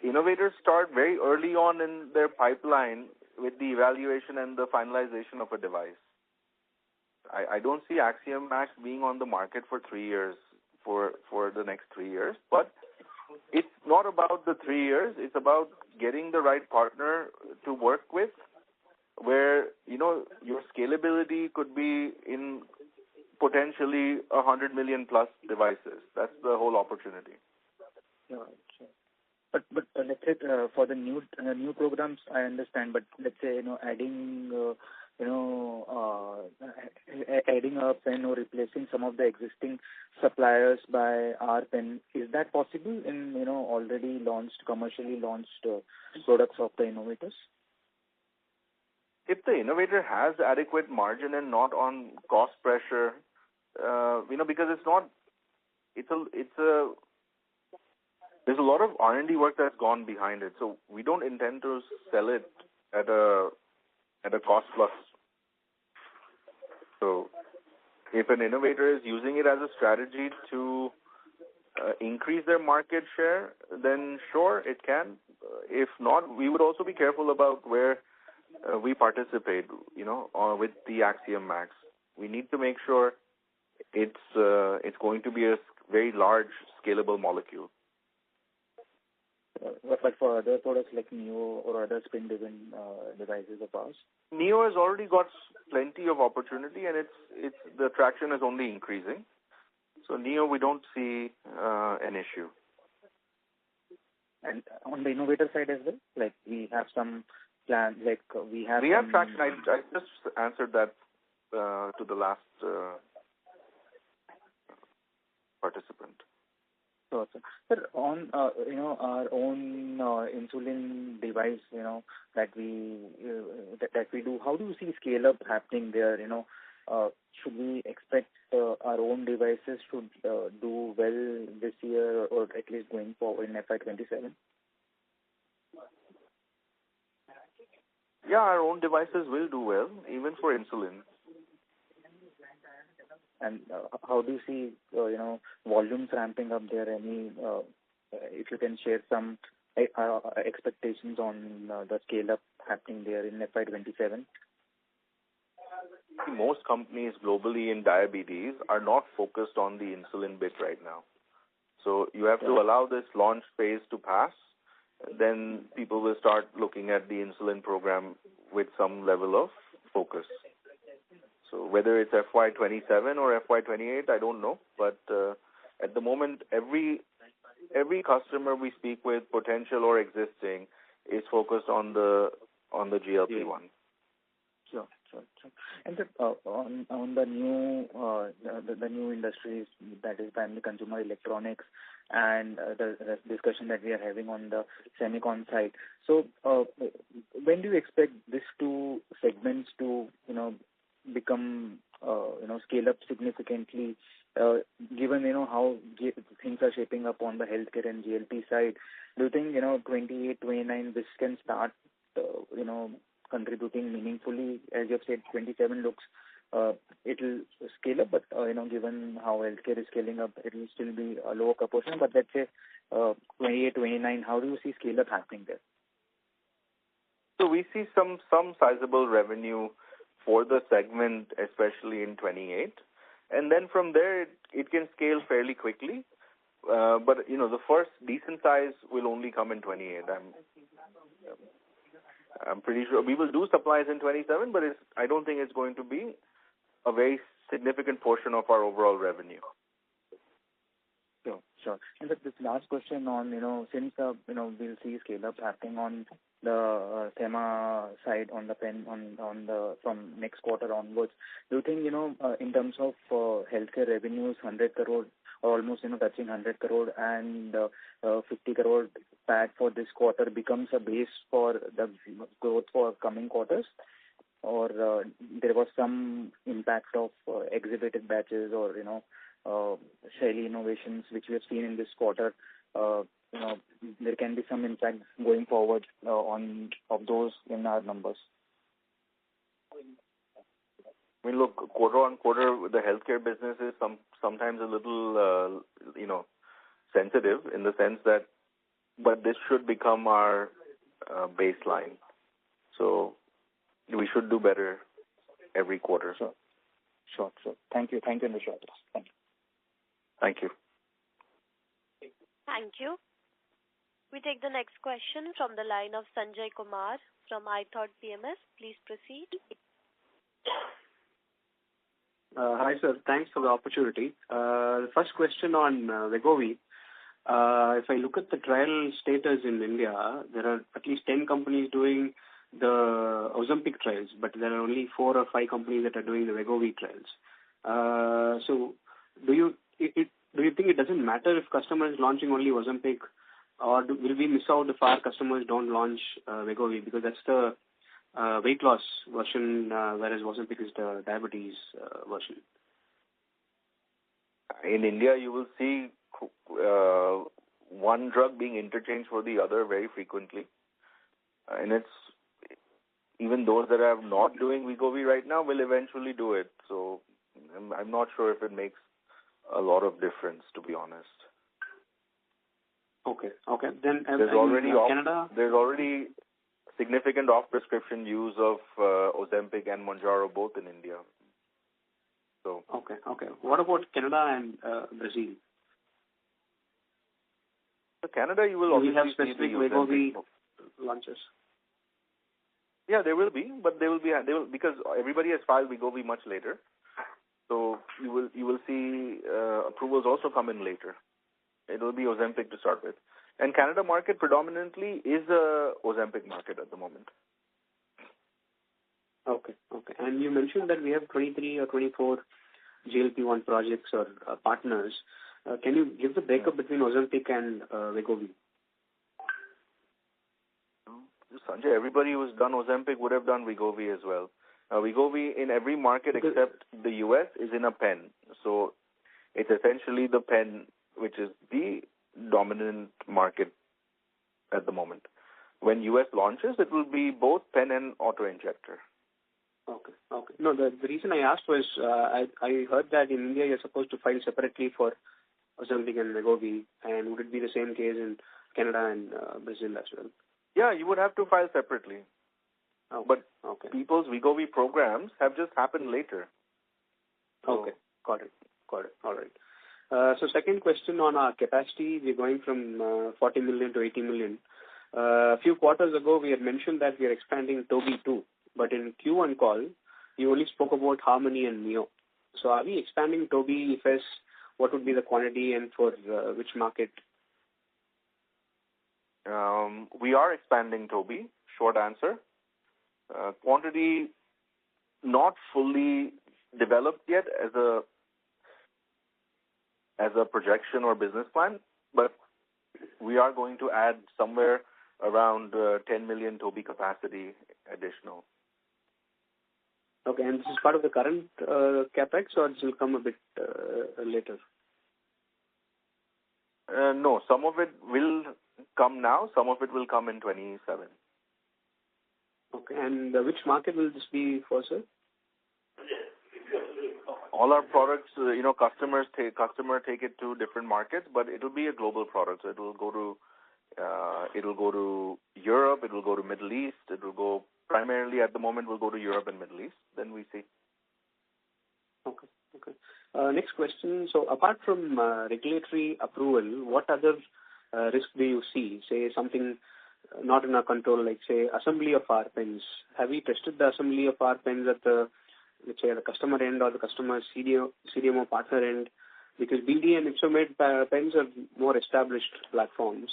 innovators start very early on in their pipeline with the evaluation and the finalization of a device. I don't see Axiom Max being on the market for 3 years, for the next 3 years. But it's not about the 3 years. It's about getting the right partner to work with where, your scalability could be in potentially 100 million plus devices. That's the whole opportunity.
Sure. But let's say for the new programs, I understand. But let's say adding up and replacing some of the existing suppliers by our pen, is that possible in already commercially launched products of the innovators?
If the innovator has adequate margin and not on cost pressure, because there's a lot of R&D work that's gone behind it. So we don't intend to sell it at a cost plus. So if an innovator is using it as a strategy to increase their market share, then sure, it can. If not, we would also be careful about where we participate, with the Axiom Max. We need to make sure it's going to be a very large, scalable molecule.
But for other products like Neo or other spin-driven devices of ours?
Neo has already got plenty of opportunity, and it's the traction is only increasing. So Neo, we don't see an issue.
And on the innovator side as well, like we have some plans, like we have
traction. I just answered that to the last participant.
Sure, sir. Sir, on our own insulin device, that we do, how do you see scale up happening there? Should we expect our own devices should do well this year or at least going forward in FY27?
Yeah, our own devices will do well, even for insulin.
And how do you see, volumes ramping up there? Any, if you can share some expectations on the scale up happening there in FY27?
Most companies globally in diabetes are not focused on the insulin bit right now. So you have to allow this launch phase to pass. Then people will start looking at the insulin program with some level of focus. So whether it's FY27 or FY28, I don't know. But at the moment, every customer we speak with, potential or existing, is focused on the GLP-1.
Sure. And on the new the new industries, that is primarily consumer electronics and the discussion that we are having on the semicon side. So when do you expect these two segments to become scale up significantly? Given how things are shaping up on the healthcare and GLP side, do you think 28, 29 this can start contributing meaningfully? As you have said, 27 looks it will scale up, but given how healthcare is scaling up, it will still be a lower proportion. But let's say 28, 29, how do you see scale up happening there?
So we see some sizable revenue for the segment, especially in 28, and then from there it can scale fairly quickly. But the first decent size will only come in 28. I'm pretty sure we will do supplies in 27, but I don't think it's going to be a very significant portion of our overall revenue.
Sure. And this last question on, since, we'll see scale up happening on the SEMA side, on the pen, on the, from next quarter onwards, do you think, in terms of healthcare revenues, 100 crore, or almost, touching 100 crore and 50 crore PAT for this quarter becomes a base for the growth for coming quarters? Or there was some impact of exhibited batches or, Shaily innovations which we have seen in this quarter, there can be some impact going forward of those in our numbers.
I mean, look, quarter on quarter, the healthcare business is sometimes a little, sensitive in the sense that, but this should become our baseline. So we should do better every quarter.
Sure. Thank you. Thank you, Mr. Thank you.
Thank you.
Thank you. We take the next question from the line of Sanjay Kumar from iThought PMS. Please proceed.
Hi, sir. Thanks for the opportunity. The first question on Wegovy. If I look at the trial status in India, there are at least 10 companies doing the Ozempic trials, but there are only 4 or 5 companies that are doing the Wegovy trials. So do you think it doesn't matter if customer is launching only Ozempic, or will we miss out if our customers don't launch Wegovy, because that's the weight loss version, whereas Ozempic is the diabetes version?
In India, you will see one drug being interchanged for the other very frequently, and it's even those that are not doing Wegovy right now will eventually do it. So I'm not sure if it makes a lot of difference, to be honest.
Okay. Then
there's already
Canada.
There's already significant off-prescription use of Ozempic and Mounjaro both in India. So
okay. What about Canada and Brazil?
So Canada, you will obviously
have specific Wegovy launches.
Yeah, there will be, but they will because everybody has filed Wegovy much later. So you will see approvals also come in later. It will be Ozempic to start with. And Canada market predominantly is a Ozempic market at the moment.
Okay. And you mentioned that we have 23 or 24 GLP-1 projects or partners. Can you give the breakup between Ozempic and Wegovy?
Sanjay, everybody who's done Ozempic would have done Wegovy as well. Wegovy in every market except the US is in a pen. So it's essentially the pen which is the dominant market at the moment. When US launches, it will be both pen and auto-injector.
Okay. No, the reason I asked was I heard that in India you're supposed to file separately for Ozempic and Wegovy, and would it be the same case in Canada and Brazil as well?
Yeah, you would have to file separately.
Oh,
but
okay.
People's Wegovy programs have just happened later. So,
okay, got it. All right. So second question on our capacity, we're going from 40 million to 80 million. A few quarters ago, we had mentioned that we are expanding Toby 2, but in Q1 call, you only spoke about Harmony and Neo. So are we expanding Toby? If yes, what would be the quantity and for which market?
We are expanding Toby, short answer. Quantity, not fully developed yet as a projection or business plan, but we are going to add somewhere around 10 million Toby capacity additional.
Okay, and this is part of the current capex, or this will come a bit later?
No, some of it will come now, some of it will come in 27.
Okay, and which market will this be for, sir?
All our products, customer take it to different markets, but it'll be a global product. So it'll go to Europe, it will go to Middle East, it will go primarily at the moment we'll go to Europe and Middle East. Then we see.
Okay. Next question. So apart from regulatory approval, what other risk do you see? Say something not in our control, like say assembly of our pens. Have we tested the assembly of our pens at the, let's say, the customer end or the customer CDMO partner end? Because BD and Ipsomed pens are more established platforms.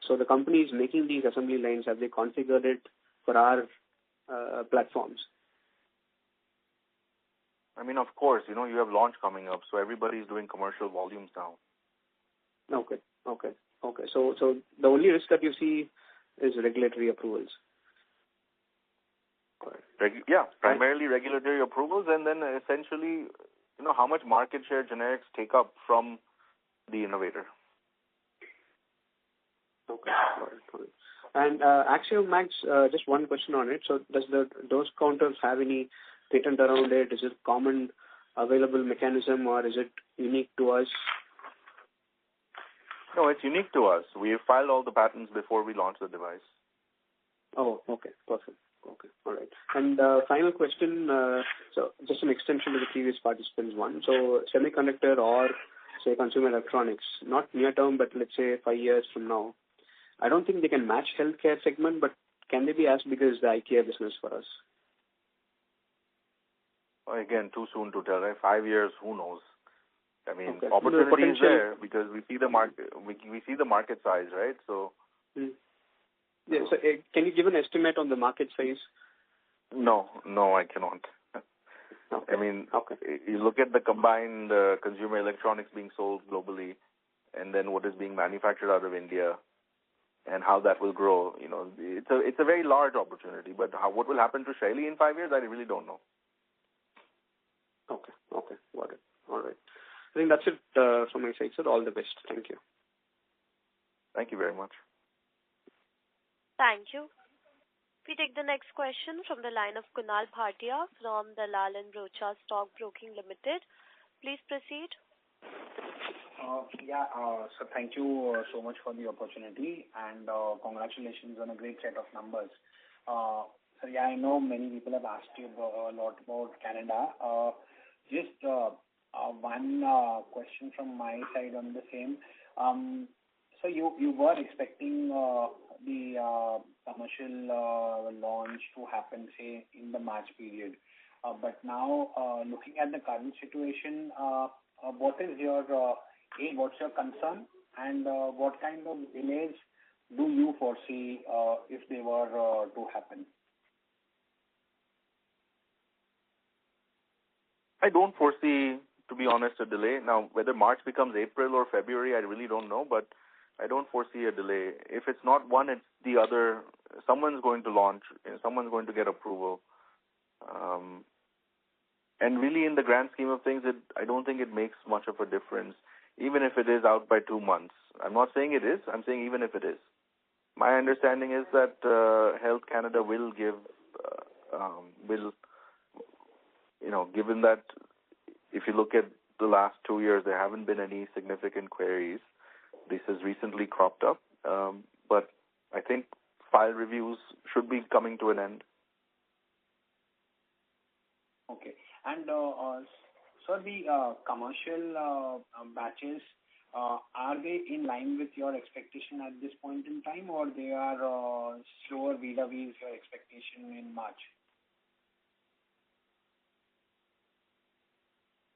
So the companies making these assembly lines, have they configured it for our platforms?
I mean, of course, you have launch coming up, so everybody's doing commercial volumes now.
Okay. So the only risk that you see is regulatory approvals.
Primarily regulatory approvals, and then essentially, how much market share generics take up from the innovator.
Okay. Got it. And Axiom Max, just one question on it. So does the dose counters have any patent around it? Is it common available mechanism, or is it unique to us?
No, it's unique to us. We have filed all the patents before we launch the device.
Oh, okay. Perfect. Okay. All right. And final question, so just an extension to the previous participant's one. So semiconductor or, say, consumer electronics, not near term, but let's say 5 years from now, I don't think they can match healthcare segment, but can they be as big as the eye care business for us?
Well, again, too soon to tell. Right? 5 years, who knows? I mean,
Okay.
opportunity is there because we see the market. We see the market size, right? So.
Yeah. So, can you give an estimate on the market size?
No, I cannot.
Okay.
I mean, you look at the combined consumer electronics being sold globally, and then what is being manufactured out of India, and how that will grow. It's a very large opportunity. But what will happen to Shaily in 5 years? I really don't know.
Okay. Got it. All right. I think that's it from my side, sir. All the best. Thank you.
Thank you very much.
Thank you. We take the next question from the line of Kunal Bhatia from Dalal & Broacha Stock Broking Limited. Please proceed.
So thank you so much for the opportunity, and congratulations on a great set of numbers. So I know many people have asked you a lot about Canada. Just one question from my side on the same. So you were expecting the commercial launch to happen, say, in the March period. But now, looking at the current situation, what's your concern, and what kind of delays do you foresee if they were to happen?
I don't foresee, to be honest, a delay. Now, whether March becomes April or February, I really don't know, but I don't foresee a delay. If it's not one, it's the other. Someone's going to launch, someone's going to get approval. And really, in the grand scheme of things, I don't think it makes much of a difference, even if it is out by 2 months. I'm not saying it is. I'm saying even if it is. My understanding is that Health Canada will give, given that if you look at the last 2 years, there haven't been any significant queries. This has recently cropped up, but I think file reviews should be coming to an end.
Okay. And so the commercial batches, are they in line with your expectation at this point in time, or they are slower vis-a-vis your expectation in March?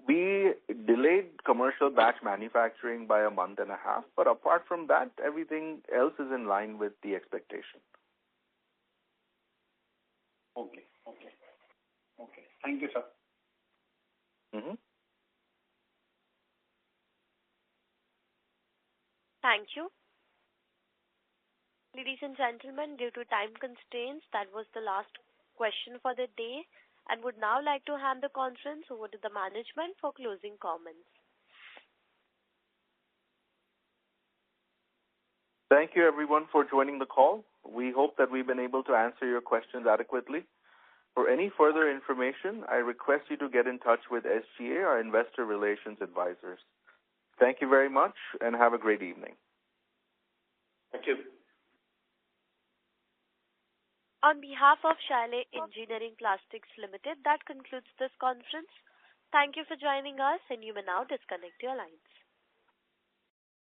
We delayed commercial batch manufacturing by a month and a half, but apart from that, everything else is in line with the expectation.
Okay. Thank you, sir.
Mm-hmm.
Thank you. Ladies and gentlemen, due to time constraints, that was the last question for the day, and would now like to hand the conference over to the management for closing comments.
Thank you, everyone, for joining the call. We hope that we've been able to answer your questions adequately. For any further information, I request you to get in touch with SGA, our investor relations advisors. Thank you very much, and have a great evening.
Thank you.
On behalf of Shaily Engineering Plastics Limited, that concludes this conference. Thank you for joining us, and you may now disconnect your lines.